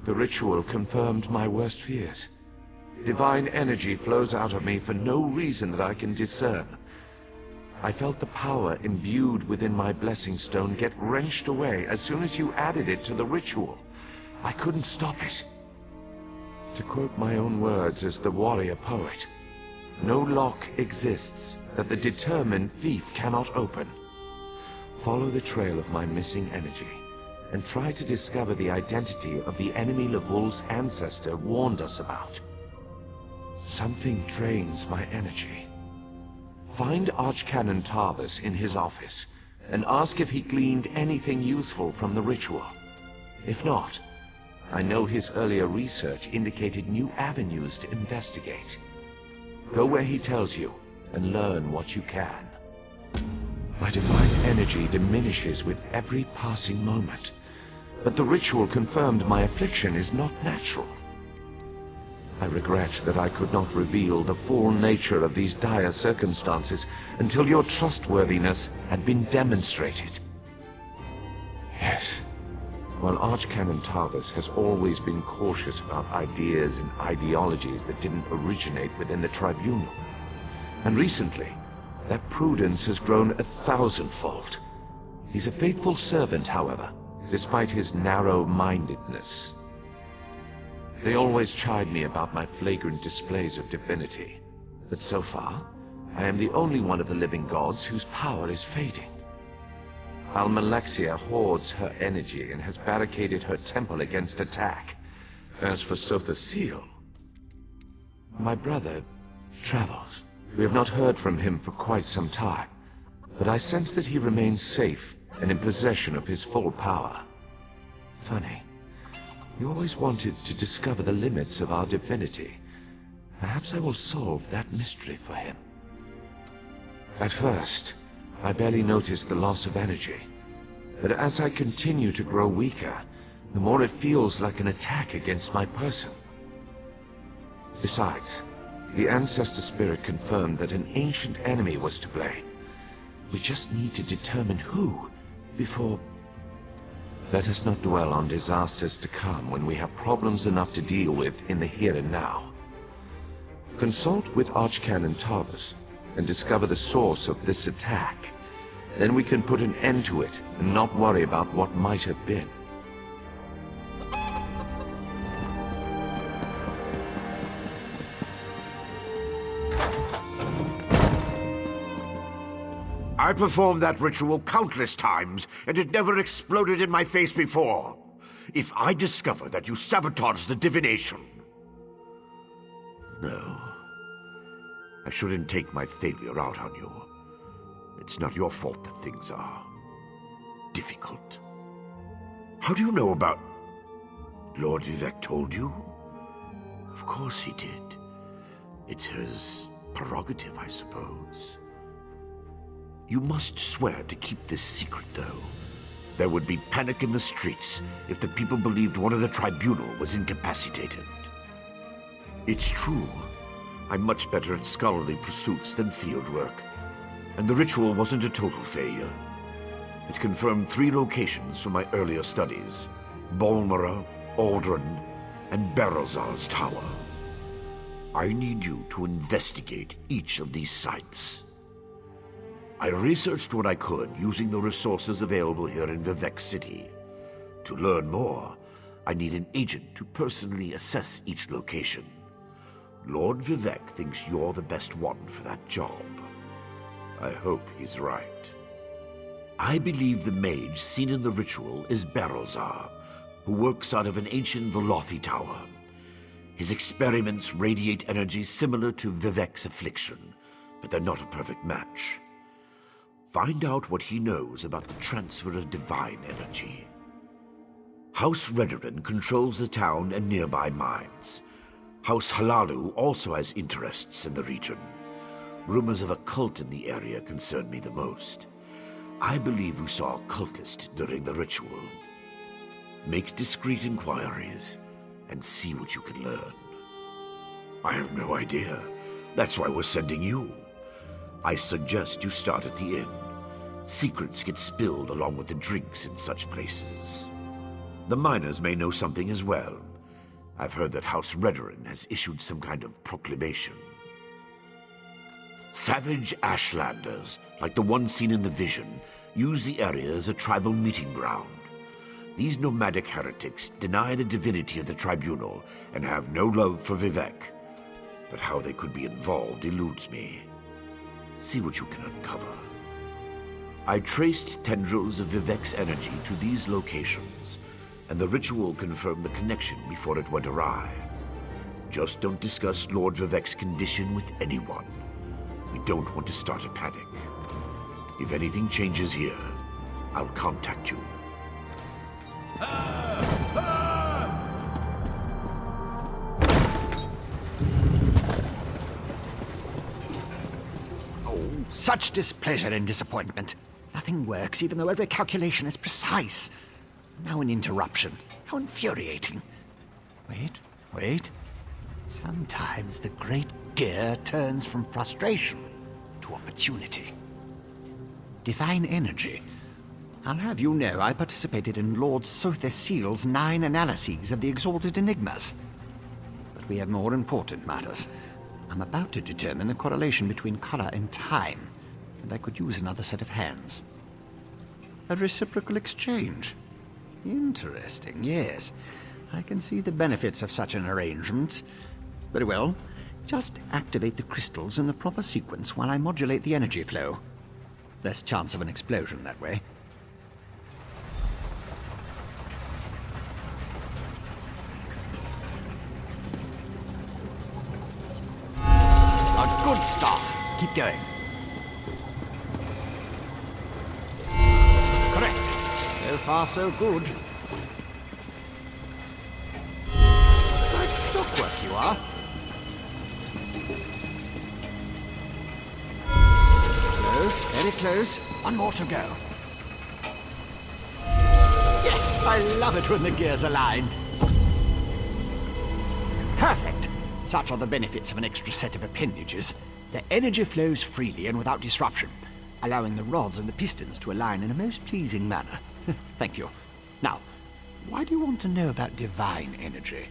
The ritual confirmed my worst fears. Divine energy flows out of me for no reason that I can discern. I felt the power imbued within my blessing stone get wrenched away as soon as you added it to the ritual. I couldn't stop it. To quote my own words as the warrior poet, "No lock exists that the determined thief cannot open." Follow the trail of my missing energy, and try to discover the identity of the enemy Levul's ancestor warned us about. Something drains my energy. Find Archcanon Tarvis in his office, and ask if he gleaned anything useful from the ritual. If not, I know his earlier research indicated new avenues to investigate. Go where he tells you, and learn what you can. My divine energy diminishes with every passing moment, but the ritual confirmed my affliction is not natural. I regret that I could not reveal the full nature of these dire circumstances until your trustworthiness had been demonstrated. Yes, while Archcanon Tarvis has always been cautious about ideas and ideologies that didn't originate within the Tribunal, and recently, that prudence has grown 1,000-fold. He's a faithful servant, however, despite his narrow-mindedness. They always chide me about my flagrant displays of divinity, but so far, I am the only one of the living gods whose power is fading. Almalexia hoards her energy and has barricaded her temple against attack. As for Sotha Seal, my brother travels. We have not heard from him for quite some time, but I sense that he remains safe and in possession of his full power. Funny. He always wanted to discover the limits of our divinity. Perhaps I will solve that mystery for him. At first, I barely noticed the loss of energy, but as I continue to grow weaker, the more it feels like an attack against my person. Besides, the Ancestor Spirit confirmed that an ancient enemy was to blame. We just need to determine who before... Let us not dwell on disasters to come when we have problems enough to deal with in the here and now. Consult with Archcanon Tarvis and discover the source of this attack. Then we can put an end to it and not worry about what might have been. I performed that ritual countless times, and it never exploded in my face before. If I discover that you sabotaged the divination... No. I shouldn't take my failure out on you. It's not your fault that things are... difficult. How do you know about... Lord Vivec told you? Of course he did. It's his prerogative, I suppose. You must swear to keep this secret, though. There would be panic in the streets if the people believed one of the Tribunal was incapacitated. It's true. I'm much better at scholarly pursuits than field work. And the ritual wasn't a total failure. It confirmed 3 locations from my earlier studies. Balmora, Aldrin, and Berelzar's Tower. I need you to investigate each of these sites. I researched what I could using the resources available here in Vivec City. To learn more, I need an agent to personally assess each location. Lord Vivec thinks you're the best one for that job. I hope he's right. I believe the mage seen in the ritual is Berelzar, who works out of an ancient Velothi tower. His experiments radiate energy similar to Vivec's affliction, but they're not a perfect match. Find out what he knows about the transfer of divine energy. House Redoran controls the town and nearby mines. House Halalu also has interests in the region. Rumors of a cult in the area concern me the most. I believe we saw a cultist during the ritual. Make discreet inquiries and see what you can learn. I have no idea. That's why we're sending you. I suggest you start at the inn. Secrets get spilled along with the drinks in such places. The miners may know something as well, I've heard that House Redoran has issued some kind of proclamation. Savage Ashlanders, like the one seen in the vision, use the area as a tribal meeting ground. These nomadic heretics deny the divinity of the tribunal and have no love for Vivec. But how they could be involved eludes me. See what you can uncover. I traced tendrils of Vivec's energy to these locations, and the ritual confirmed the connection before it went awry. Just don't discuss Lord Vivec's condition with anyone. We don't want to start a panic. If anything changes here, I'll contact you. Oh, such displeasure and disappointment. Nothing works, even though every calculation is precise. Now an interruption. How infuriating. Wait. Sometimes the great gear turns from frustration to opportunity. Divine energy. I'll have you know I participated in Lord Sothesseal's 9 analyses of the Exalted Enigmas. But we have more important matters. I'm about to determine the correlation between color and time, and I could use another set of hands. A reciprocal exchange. Interesting, yes. I can see the benefits of such an arrangement. Very well. Just activate the crystals in the proper sequence while I modulate the energy flow. Less chance of an explosion that way. A good start. Keep going. Correct. So far, so good. Like clockwork you are. Close, very close. One more to go. Yes, I love it when the gears align. Perfect. Such are the benefits of an extra set of appendages. The energy flows freely and without disruption, allowing the rods and the pistons to align in a most pleasing manner. Thank you. Now, why do you want to know about divine energy?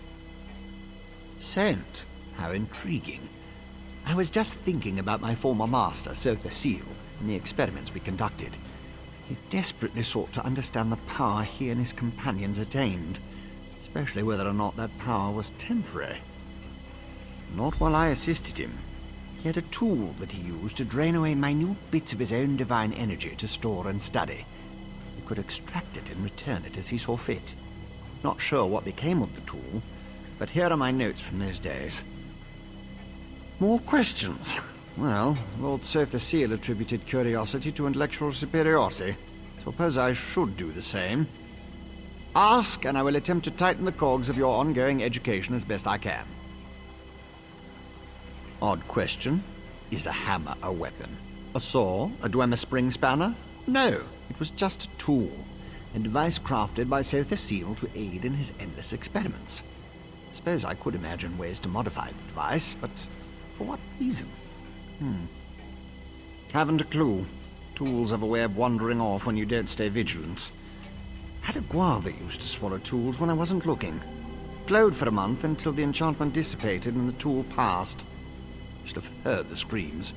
Scent. How intriguing. I was just thinking about my former master, Sothesseal, and the experiments we conducted. He desperately sought to understand the power he and his companions attained, especially whether or not that power was temporary. Not while I assisted him. He had a tool that he used to drain away minute bits of his own divine energy to store and study. He could extract it and return it as he saw fit. Not sure what became of the tool, but here are my notes from those days. More questions? Well, Lord Sothesseal attributed curiosity to intellectual superiority. Suppose I should do the same. Ask, and I will attempt to tighten the cogs of your ongoing education as best I can. Odd question. Is a hammer a weapon? A saw? A Dwemer spring spanner? No, it was just a tool. A device crafted by Sothesseal to aid in his endless experiments. Suppose I could imagine ways to modify the device, but for what reason? Haven't a clue. Tools have a way of wandering off when you don't stay vigilant. Had a guar that used to swallow tools when I wasn't looking. Glowed for a month until the enchantment dissipated and the tool passed. Should have heard the screams.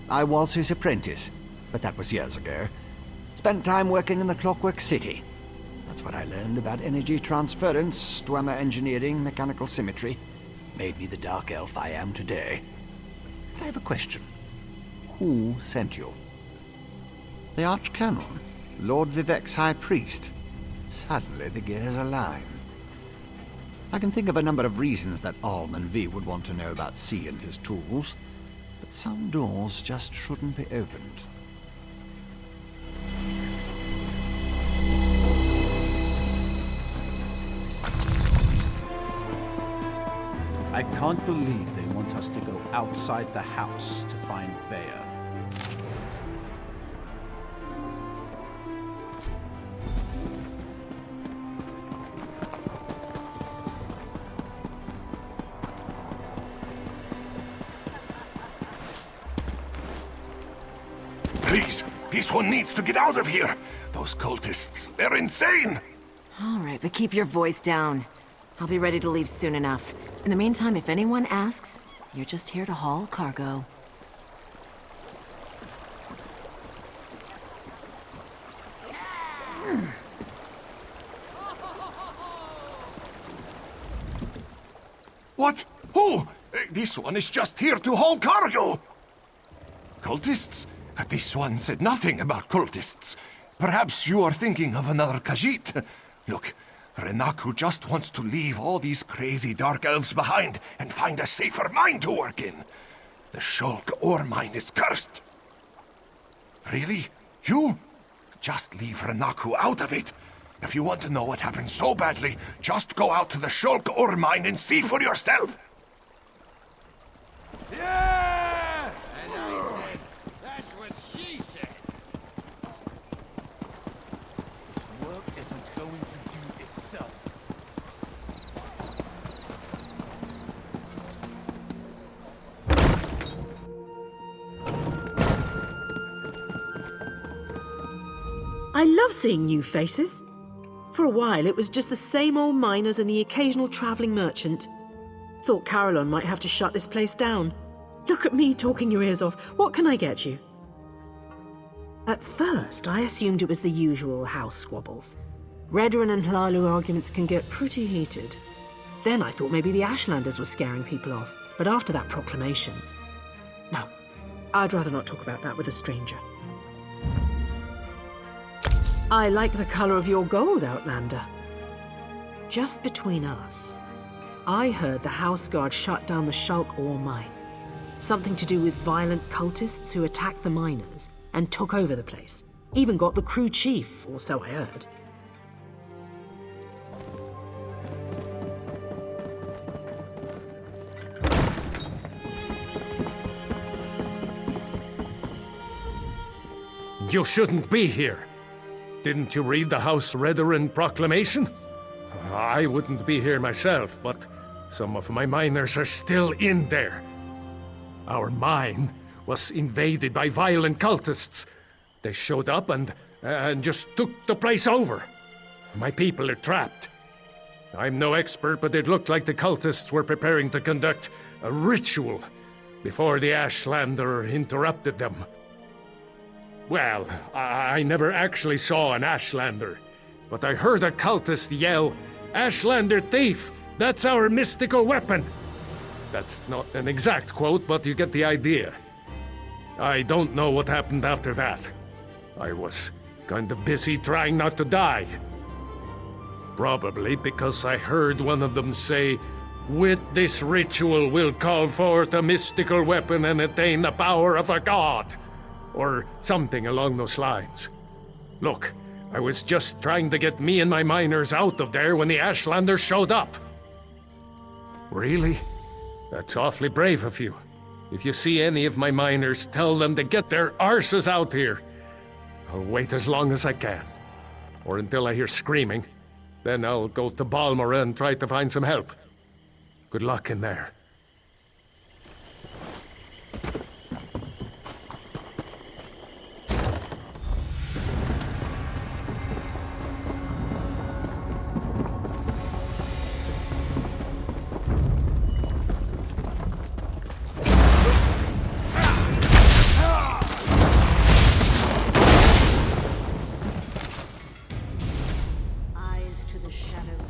I was his apprentice, but that was years ago. Spent time working in the Clockwork City. That's what I learned about energy transference, Dwemer engineering, mechanical symmetry. Made me the dark elf I am today. But I have a question. Who sent you? The Archcanon, Lord Vivec's High Priest. Suddenly the gears align. I can think of a number of reasons that Alm and V would want to know about C and his tools, but some doors just shouldn't be opened. I can't believe they want us to go outside the house to find Vea. Please, this one needs to get out of here. Those cultists, they're insane. All right, but keep your voice down. I'll be ready to leave soon enough. In the meantime, if anyone asks, you're just here to haul cargo. What? Who? This one is just here to haul cargo. Cultists? This one said nothing about cultists. Perhaps you are thinking of another Khajiit. Look, Renaku just wants to leave all these crazy dark elves behind and find a safer mine to work in. The Shulk ore mine is cursed. Really? You? Just leave Renaku out of it. If you want to know what happened so badly, just go out to the Shulk ore mine and see for yourself. Yeah! And I said, that's what she said. This work isn't going to do itself. I love seeing new faces. For a while, it was just the same old miners and the occasional travelling merchant. Thought Carolyn might have to shut this place down. Look at me talking your ears off. What can I get you? At first, I assumed it was the usual house squabbles. Redoran and Hlalu arguments can get pretty heated. Then I thought maybe the Ashlanders were scaring people off. But after that proclamation... No, I'd rather not talk about that with a stranger. I like the colour of your gold, Outlander. Just between us, I heard the House Guard shut down the Shulk ore mine. Something to do with violent cultists who attacked the miners and took over the place. Even got the crew chief, or so I heard. You shouldn't be here. Didn't you read the House Redoran proclamation? I wouldn't be here myself, but some of my miners are still in there. Our mine was invaded by violent cultists. They showed up and just took the place over. My people are trapped. I'm no expert, but it looked like the cultists were preparing to conduct a ritual before the Ashlander interrupted them. Well, I never actually saw an Ashlander, but I heard a cultist yell, "Ashlander thief! That's our mystical weapon!" That's not an exact quote, but you get the idea. I don't know what happened after that. I was kind of busy trying not to die. Probably because I heard one of them say, "With this ritual we'll call forth a mystical weapon and attain the power of a god." Or something along those lines. Look, I was just trying to get me and my miners out of there when the Ashlanders showed up. Really? That's awfully brave of you. If you see any of my miners, tell them to get their arses out here. I'll wait as long as I can. Or until I hear screaming. Then I'll go to Balmora and try to find some help. Good luck in there. Eyes to the shadows.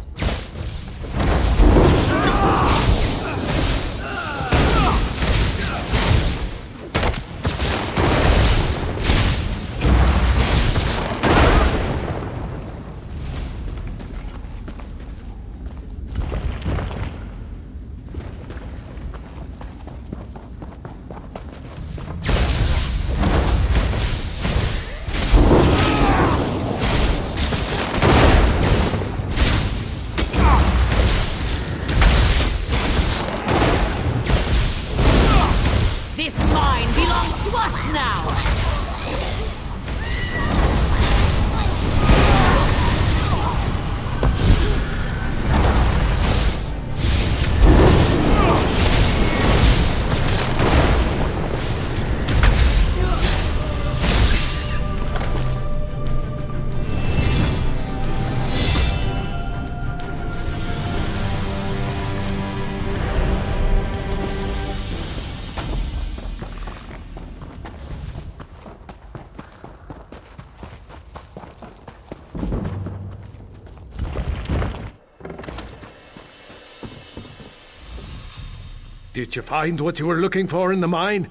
Did you find what you were looking for in the mine?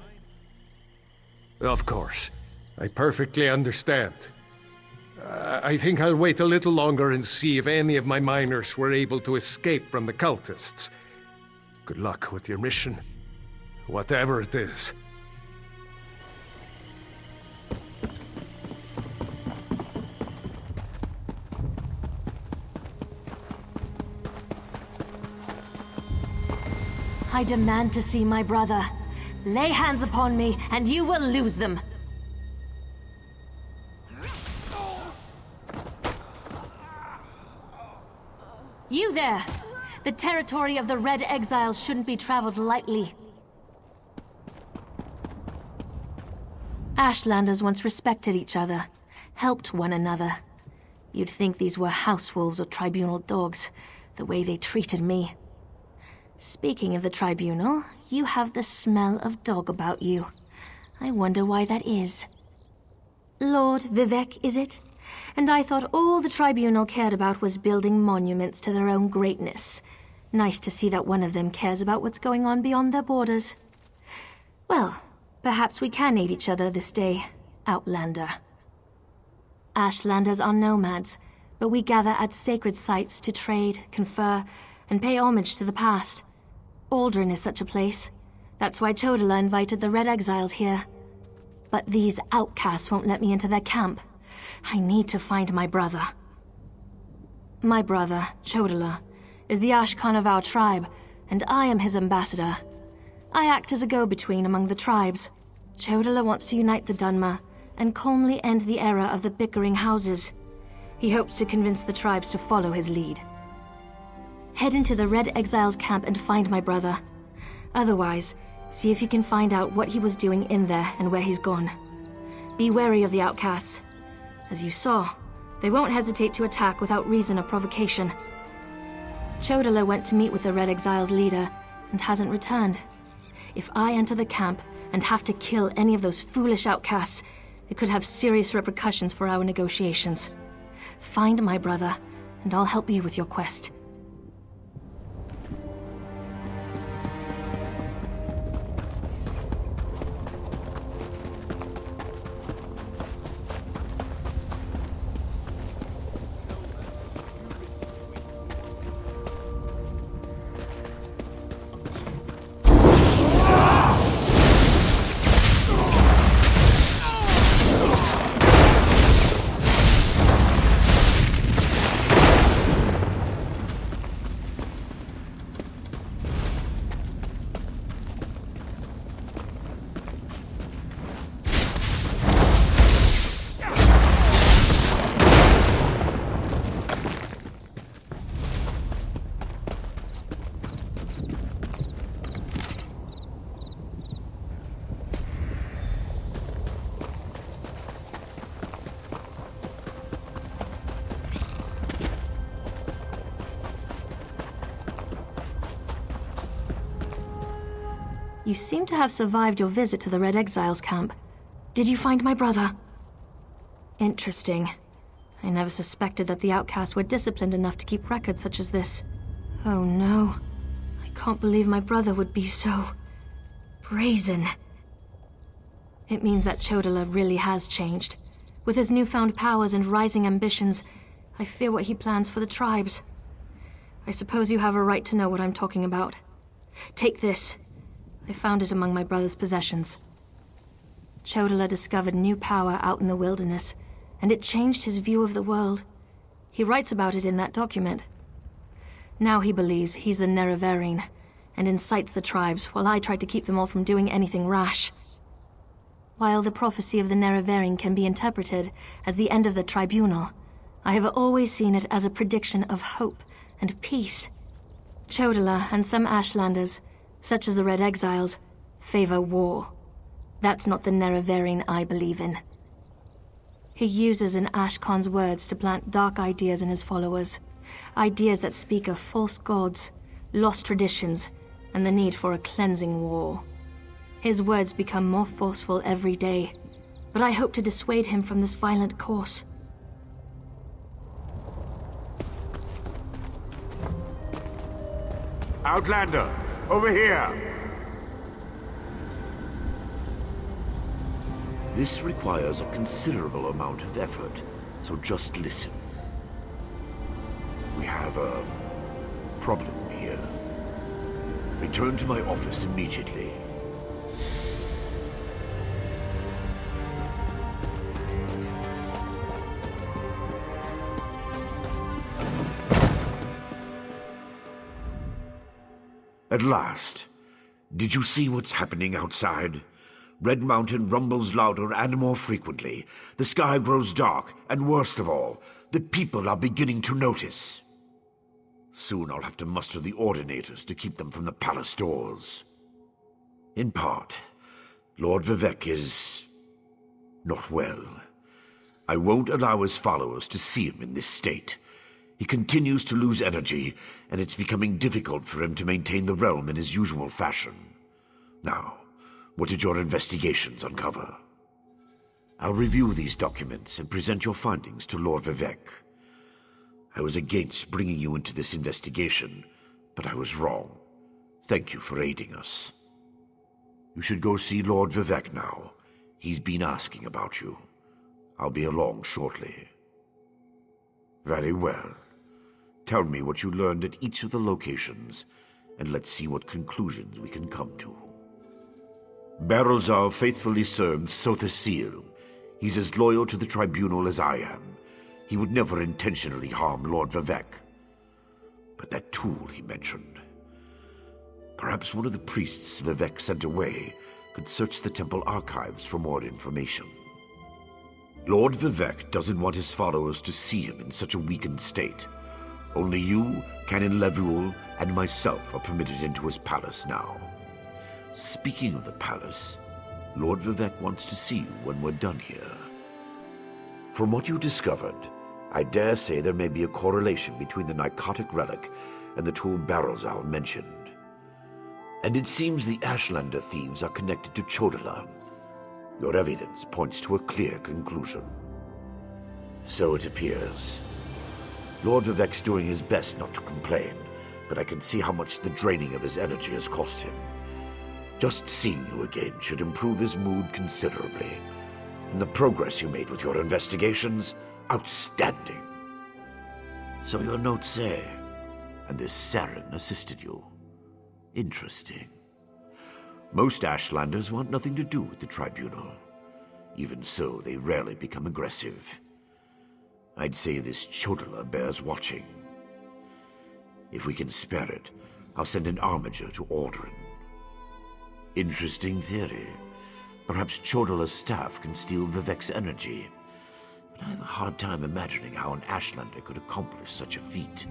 Of course. I perfectly understand. I think I'll wait a little longer and see if any of my miners were able to escape from the cultists. Good luck with your mission, whatever it is. I demand to see my brother. Lay hands upon me, and you will lose them. You there! The territory of the Red Exiles shouldn't be traveled lightly. Ashlanders once respected each other, helped one another. You'd think these were house wolves or tribunal dogs, the way they treated me. Speaking of the tribunal, you have the smell of dog about you. I wonder why that is. Lord Vivec, is it? And I thought all the tribunal cared about was building monuments to their own greatness. Nice to see that one of them cares about what's going on beyond their borders. Well, perhaps we can aid each other this day, Outlander. Ashlanders are nomads, but we gather at sacred sites to trade, confer, and pay homage to the past. Aldrin is such a place. That's why Chodala invited the Red Exiles here. But these outcasts won't let me into their camp. I need to find my brother. My brother, Chodala, is the Ashkan of our tribe, and I am his ambassador. I act as a go-between among the tribes. Chodala wants to unite the Dunmer and calmly end the era of the bickering houses. He hopes to convince the tribes to follow his lead. Head into the Red Exiles camp and find my brother. Otherwise, see if you can find out what he was doing in there and where he's gone. Be wary of the outcasts. As you saw, they won't hesitate to attack without reason or provocation. Chodala went to meet with the Red Exiles leader and hasn't returned. If I enter the camp and have to kill any of those foolish outcasts, it could have serious repercussions for our negotiations. Find my brother, and I'll help you with your quest. You seem to have survived your visit to the Red Exiles camp. Did you find my brother? Interesting. I never suspected that the outcasts were disciplined enough to keep records such as this. Oh no. I can't believe my brother would be so brazen. It means that Chodala really has changed. With his newfound powers and rising ambitions, I fear what he plans for the tribes. I suppose you have a right to know what I'm talking about. Take this. I found it among my brother's possessions. Chodala discovered new power out in the wilderness, and it changed his view of the world. He writes about it in that document. Now he believes he's the Nerevarine, and incites the tribes while I try to keep them all from doing anything rash. While the prophecy of the Nerevarine can be interpreted as the end of the tribunal, I have always seen it as a prediction of hope and peace. Chodala and some Ashlanders, such as the Red Exiles, favor war. That's not the Nerevarine I believe in. He uses an Ashkan's words to plant dark ideas in his followers. Ideas that speak of false gods, lost traditions, and the need for a cleansing war. His words become more forceful every day, but I hope to dissuade him from this violent course. Outlander, over here! This requires a considerable amount of effort, so just listen. We have a problem here. Return to my office immediately. At last. Did you see what's happening outside? Red Mountain rumbles louder and more frequently. The sky grows dark, and worst of all, the people are beginning to notice. Soon I'll have to muster the Ordinators to keep them from the palace doors. In part, Lord Vivec is not well. I won't allow his followers to see him in this state. He continues to lose energy, and it's becoming difficult for him to maintain the realm in his usual fashion. Now, what did your investigations uncover? I'll review these documents and present your findings to Lord Vivec. I was against bringing you into this investigation, but I was wrong. Thank you for aiding us. You should go see Lord Vivec now. He's been asking about you. I'll be along shortly. Very well. Tell me what you learned at each of the locations, and let's see what conclusions we can come to. Barrelzar faithfully served Sotha Sil. He's as loyal to the Tribunal as I am. He would never intentionally harm Lord Vivec. But that tool he mentioned. Perhaps one of the priests Vivec sent away could search the temple archives for more information. Lord Vivec doesn't want his followers to see him in such a weakened state. Only you, Canon Levuel, and myself are permitted into his palace now. Speaking of the palace, Lord Vivec wants to see you when we're done here. From what you discovered, I dare say there may be a correlation between the narcotic relic and the tool Barrelzar mentioned. And it seems the Ashlander thieves are connected to Chodala. Your evidence points to a clear conclusion. So it appears. Lord Vivec's doing his best not to complain, but I can see how much the draining of his energy has cost him. Just seeing you again should improve his mood considerably. And the progress you made with your investigations, outstanding. So your notes say, and this Saren assisted you. Interesting. Most Ashlanders want nothing to do with the Tribunal. Even so, they rarely become aggressive. I'd say this Chodala bears watching. If we can spare it, I'll send an armiger to Aldrin. Interesting theory. Perhaps Chodala's staff can steal Vivec's energy. But I have a hard time imagining how an Ashlander could accomplish such a feat.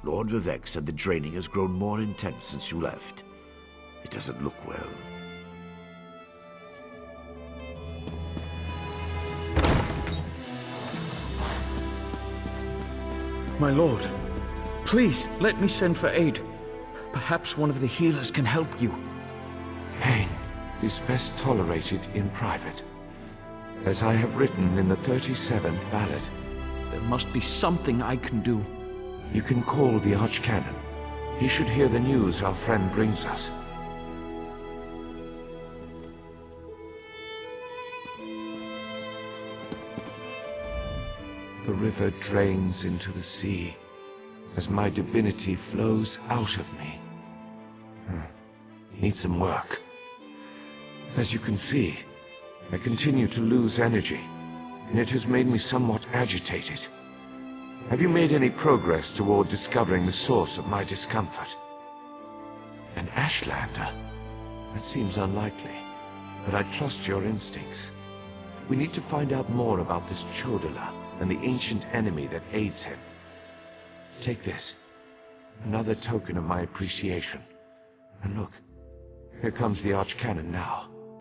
Lord Vivec said the draining has grown more intense since you left. It doesn't look well. My lord, please let me send for aid. Perhaps one of the healers can help you. Pain is best tolerated in private, as I have written in the 37th ballad. There must be something I can do. You can call the Archcanon. He should hear the news our friend brings us. The river drains into the sea as my divinity flows out of me. Needs some work. As you can see, I continue to lose energy, and it has made me somewhat agitated. Have you made any progress toward discovering the source of my discomfort? An Ashlander? That seems unlikely, but I trust your instincts. We need to find out more about this Chodala and the ancient enemy that aids him. Take this. Another token of my appreciation. And look, here comes the Archcanon now.